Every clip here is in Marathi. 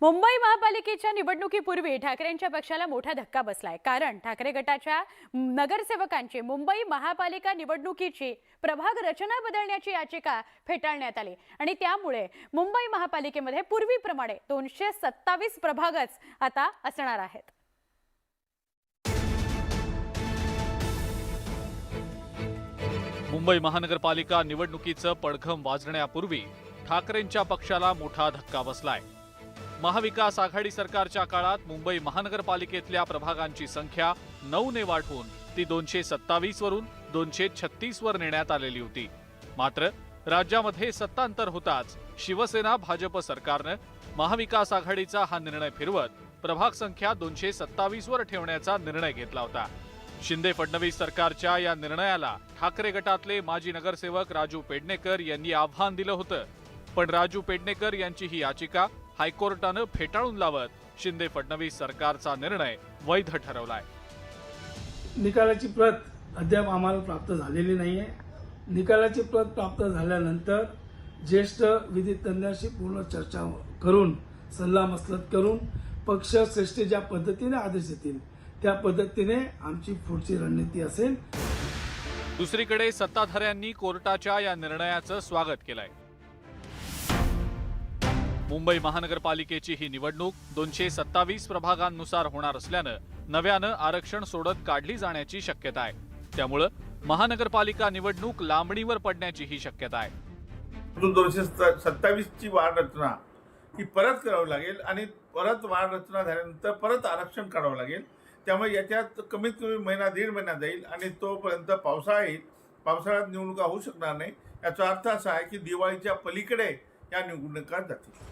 मुंबई महापालिकेच्या निवडणुकीपूर्वी ठाकरेंच्या पक्षाला मोठा धक्का बसलाय। कारण ठाकरे गटाच्या नगरसेवकांची मुंबई महापालिका निवडणुकीची प्रभाग रचना बदलण्याची याचिका फेटाळण्यात आली आणि त्यामुळे मुंबई महापालिकेमध्ये पूर्वीप्रमाणे 227 प्रभागच आता असणार आहेत। मुंबई महानगरपालिका निवडणुकीचं पडघम वाजण्यापूर्वी ठाकरेंच्या पक्षाला मोठा धक्का बसलाय। महाविकास आघाडी सरकारच्या काळात मुंबई महानगरपालिकेतल्या प्रभागांची संख्या 9 ने वाढवून ती 227 वरून 236 वर नेण्यात आलेली होती। मात्र राज्यामध्ये सत्तांतर होताच शिवसेना भाजप सरकारने महाविकास आघाडीचा हा निर्णय फिरवत प्रभाग संख्या 227 वर ठेवण्याचा निर्णय घेतला होता। शिंदे फडणवीस सरकारच्या या निर्णयाला ठाकरे गटातले माजी नगरसेवक राजू पेडणेकर यांनी आव्हान दिलं होतं, पण राजू पेडणेकर यांची ही याचिका हायकोर्टानं फेटाळून लावत शिंदे फडणवीस सरकारचा निर्णय वैध ठरवलाय। निकालाची प्रत अद्याप आम्हाला प्राप्त झालेली नाहीये। निकालाची प्रत प्राप्त झाल्यानंतर ज्येष्ठ विधी तज्ञांशी पूर्ण चर्चा करून सल्लामसलत करून पक्ष श्रेष्ठ ज्या पद्धतीने आदेश देतील त्या पद्धतीने आमची पुढची रणनीती असेल। दुसरीकडे सत्ताधाऱ्यांनी कोर्टाच्या या निर्णयाचं स्वागत केलंय। मुंबई महानगरपालिकेची ही निवडणूक 227 प्रभागांनुसार होणार असल्यानं नव्यानं आरक्षण सोडत काढली जाण्याची शक्यता आहे। त्यामुळे महानगरपालिका निवडणूक लांबणीवर पडण्याची ही शक्यता आहे। 227 ची वाढ रचना ही परत करावी लागेल आणि परत वाढ रचना झाल्यानंतर परत आरक्षण काढावं लागेल। त्यामुळे याच्यात कमीत कमी महिना दीड महिना जाईल आणि तोपर्यंत पावसाळा येईल। पावसाळ्यात निवडणुका होऊ शकणार नाही। याचा अर्थ असा आहे की दिवाळीच्या पलीकडे या निवडणुका जातील।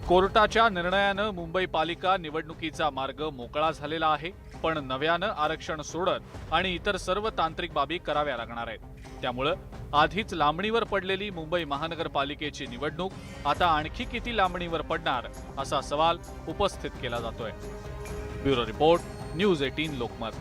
कोर्टाच्या निर्णयानं मुंबई पालिका निवडणुकीचा मार्ग मोकळा झालेला आहे, पण नव्यानं आरक्षण सोडत आणि इतर सर्व तांत्रिक बाबी कराव्या लागणार आहेत। त्यामुळे आधीच लांबणीवर पडलेली मुंबई महानगरपालिकेची निवडणूक आता आणखी किती लांबणीवर पडणार असा सवाल उपस्थित केला जातोय। Bureau report, news 18 Lokmat.